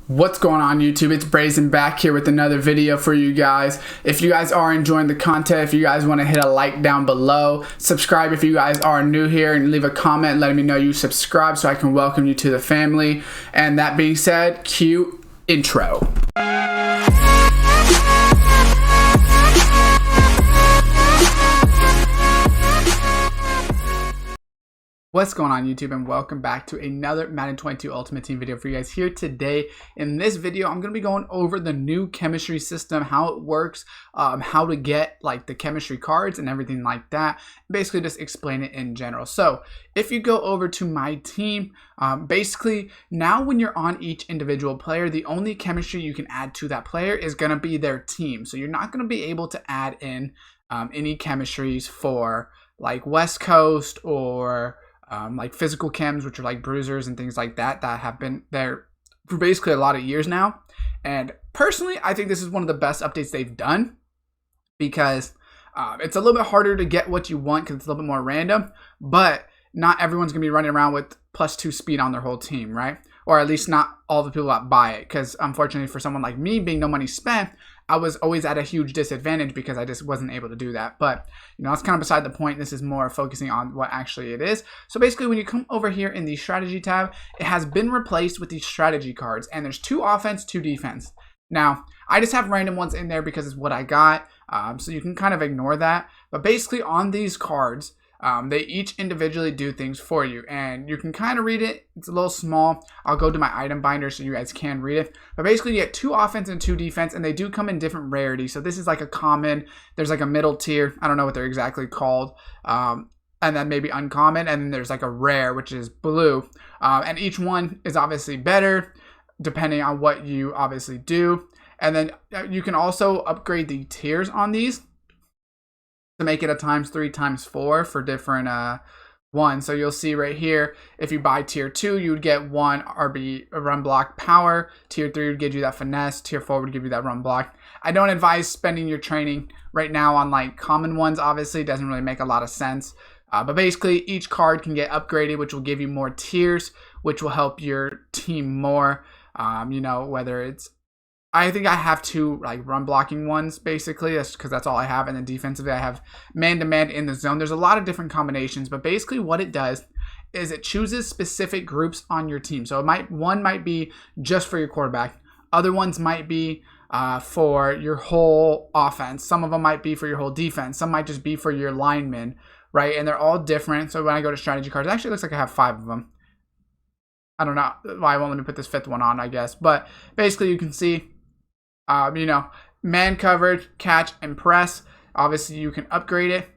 What's going on YouTube? It's Brazen back here with another video for you guys. If you guys are enjoying the content, if you guys want to hit a like down below, subscribe if you guys are new here, and leave a comment letting me know you subscribe so I can welcome you to the family. And that being said, cue intro. What's going on YouTube, and welcome back to another Madden 22 Ultimate Team video for you guys here today. In this video, I'm going to be going over the new chemistry system, how it works, how to get like the chemistry cards and everything like that. Basically just explain it in general. So if you go over to my team, basically now when you're on each individual player, the only chemistry you can add to that player is going to be their team. So you're not going to be able to add in any chemistries for like West Coast or like physical chems, which are like bruisers and things like that have been there for basically a lot of years now. And personally, I think this is one of the best updates they've done because it's a little bit harder to get what you want because it's a little bit more random, but not everyone's going to be running around with +2 speed on their whole team, right? Or at least not all the people that buy it, because unfortunately for someone like me, being no money spent, I was always at a huge disadvantage because I just wasn't able to do that. But, you know, that's kind of beside the point. This is more focusing on what actually it is. So basically, when you come over here in the strategy tab, it has been replaced with these strategy cards. And there's 2 offense, 2 defense. Now, I just have random ones in there because it's what I got. So you can kind of ignore that. But basically, on these cards, they each individually do things for you, and you can kind of read it. It's a little small. I'll go to my item binder so you guys can read it. But basically, you get 2 offense and 2 defense, and they do come in different rarities. So this is like a common. There's like a middle tier. I don't know what they're exactly called. And then maybe uncommon, and then there's like a rare, which is blue. And each one is obviously better depending on what you obviously do. And then you can also upgrade the tiers on these to make it a ×3 ×4 for different ones. So you'll see right here, if you buy tier 2, you would get 1 RB run block power. Tier 3 would give you that finesse. Tier 4 would give you that run block. I don't advise spending your training right now on like common ones. Obviously, it doesn't really make a lot of sense. But basically, each card can get upgraded, which will give you more tiers, which will help your team more. You know, whether it's, I think I have 2 like run blocking ones basically. That's because that's all I have. And then defensively, I have man-to-man in the zone. There's a lot of different combinations, but basically what it does is it chooses specific groups on your team. So one might be just for your quarterback. Other ones might be for your whole offense. Some of them might be for your whole defense. Some might just be for your linemen, right? And they're all different. So when I go to strategy cards, it actually looks like I have 5 of them. I don't know why I won't let me put this 5th one on, I guess. But basically you can see, you know, man coverage, catch, and press. Obviously, you can upgrade it.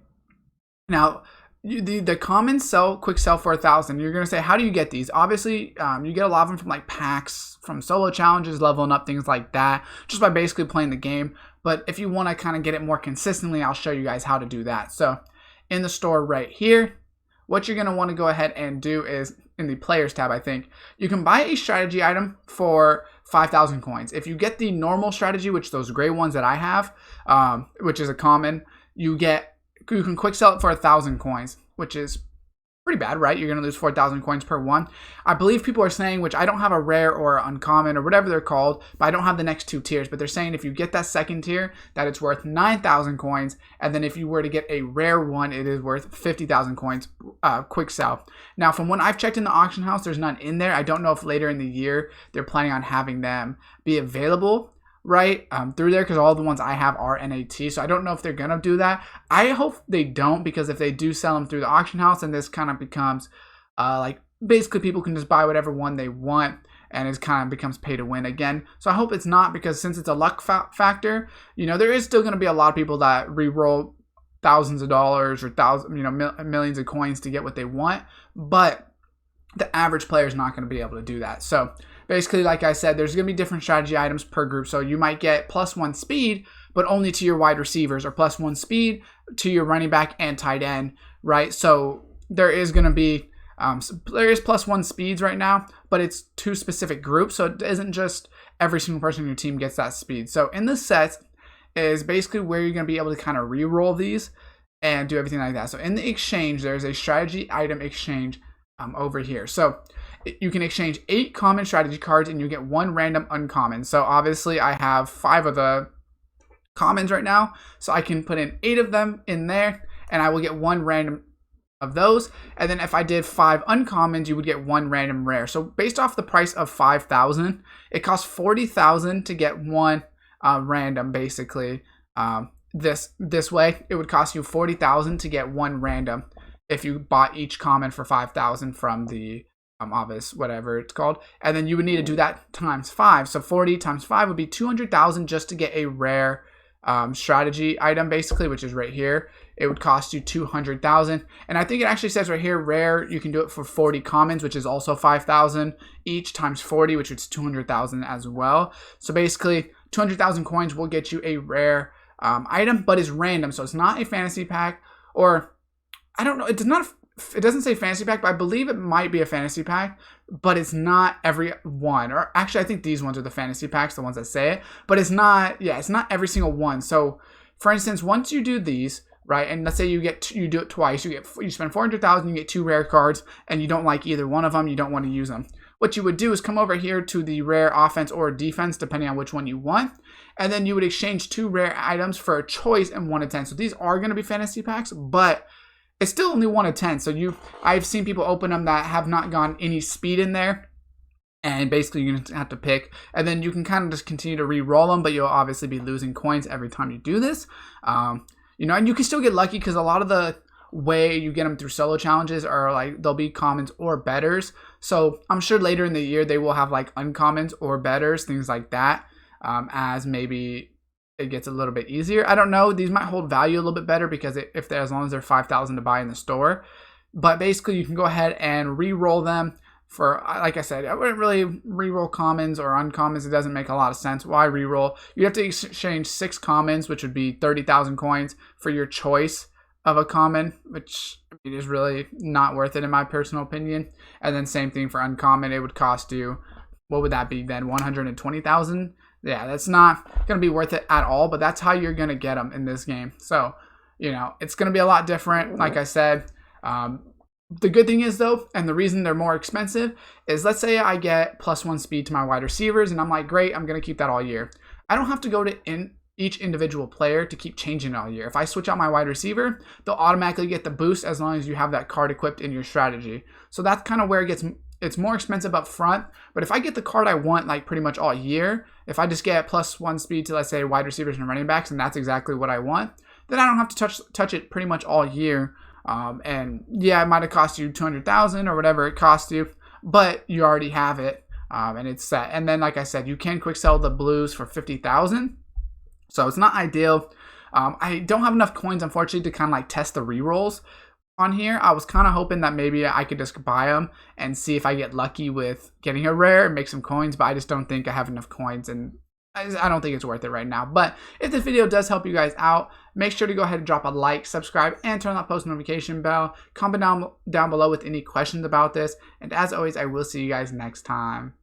Now, the common quick sell for 1,000. You're gonna say, how do you get these? Obviously, you get a lot of them from like packs, from solo challenges, leveling up, things like that, just by basically playing the game. But if you want to kind of get it more consistently, I'll show you guys how to do that. So, in the store right here, what you're gonna want to go ahead and do is in the players tab, I think you can buy a strategy item for 5,000 coins. If you get the normal strategy, which those gray ones that I have, which is a common, you can quick sell it for 1,000 coins, which is pretty bad, right? You're going to lose 4,000 coins per one. I believe people are saying, which I don't have a rare or uncommon or whatever they're called, but I don't have the next 2 tiers, but they're saying if you get that second tier, that it's worth 9,000 coins. And then if you were to get a rare one, it is worth 50,000 coins, quick sell. Now, from when I've checked in the auction house, there's none in there. I don't know if later in the year, they're planning on having them be available, right, through there, because all the ones I have are NAT. So I don't know if they're going to do that. I hope they don't, because if they do sell them through the auction house, then this kind of becomes like basically people can just buy whatever one they want, and it kind of becomes pay to win again. So I hope it's not, because since it's a luck factor, you know, there is still going to be a lot of people that re-roll thousands of dollars or millions of coins to get what they want, but the average player is not going to be able to do that. So basically, like I said, there's going to be different strategy items per group. So you might get +1 speed, but only to your wide receivers, or +1 speed to your running back and tight end, right? So there is going to be, there is +1 speeds right now, but it's 2 specific groups. So it isn't just every single person in your team gets that speed. So in the sets is basically where you're going to be able to kind of re-roll these and do everything like that. So in the exchange, there's a strategy item exchange over here. So you can exchange 8 common strategy cards and you get 1 random uncommon. So obviously I have 5 of the commons right now, so I can put in 8 of them in there and I will get 1 random of those. And then if I did 5 uncommons, you would get 1 random rare. So based off the price of 5,000, it costs 40,000 to get 1 random. Basically, this way it would cost you 40,000 to get 1 random if you bought each common for 5,000 from the obvious whatever it's called, and then you would need to do that times 5. So 40 times 5 would be 200,000 just to get a rare strategy item, basically, which is right here. It would cost you 200,000, and I think it actually says right here rare you can do it for 40 commons, which is also 5,000 each, times 40, which is 200,000 as well. So basically 200,000 coins will get you a rare item, but it's random, so it's not a fantasy pack, or I don't know, it doesn't say fantasy pack, but I believe it might be a fantasy pack, but it's not every one. Or actually, I think these ones are the fantasy packs, the ones that say it, but it's not every single one. So for instance, once you do these, right, and let's say you do it twice, you spend 400,000, you get 2 rare cards, and you don't like either one of them, you don't want to use them. What you would do is come over here to the rare offense or defense, depending on which one you want, and then you would exchange 2 rare items for a choice and 1 of 10. So these are going to be fantasy packs, but it's still only 1 of 10. So I've seen people open them that have not gotten any speed in there, and basically you're going to have to pick, and then you can kind of just continue to re-roll them, but you'll obviously be losing coins every time you do this. And you can still get lucky because a lot of the way you get them through solo challenges are like they'll be commons or betters. So I'm sure later in the year they will have like uncommons or betters, things like that, as maybe it gets a little bit easier. I don't know. These might hold value a little bit better because as long as they're 5,000 to buy in the store. But basically, you can go ahead and re-roll them for, like I said, I wouldn't really re-roll commons or uncommons. It doesn't make a lot of sense. Why re-roll? You have to exchange 6 commons, which would be 30,000 coins for your choice of a common, which is really not worth it in my personal opinion. And then same thing for uncommon. It would cost you, what would that be then? 120,000. Yeah, that's not going to be worth it at all, but that's how you're going to get them in this game. So, it's going to be a lot different, like I said. The good thing is, though, and the reason they're more expensive is, let's say I get +1 speed to my wide receivers, and I'm like, great, I'm going to keep that all year. I don't have to go to each individual player to keep changing it all year. If I switch out my wide receiver, they'll automatically get the boost as long as you have that card equipped in your strategy. So that's kind of where it's more expensive up front, but if I get the card I want like pretty much all year, if I just get +1 speed to, let's say, wide receivers and running backs, and that's exactly what I want, then I don't have to touch it pretty much all year. And yeah, it might have cost you 200,000 or whatever it cost you, but you already have it, and it's set. And then, like I said, you can quick sell the blues for 50,000, so it's not ideal. I don't have enough coins, unfortunately, to kind of like test the rerolls on here. I was kind of hoping that maybe I could just buy them and see if I get lucky with getting a rare and make some coins, but I just don't think I have enough coins, and I don't think it's worth it right now. But if this video does help you guys out, make sure to go ahead and drop a like, subscribe, and turn on that post notification bell. Comment down below with any questions about this, and as always, I will see you guys next time.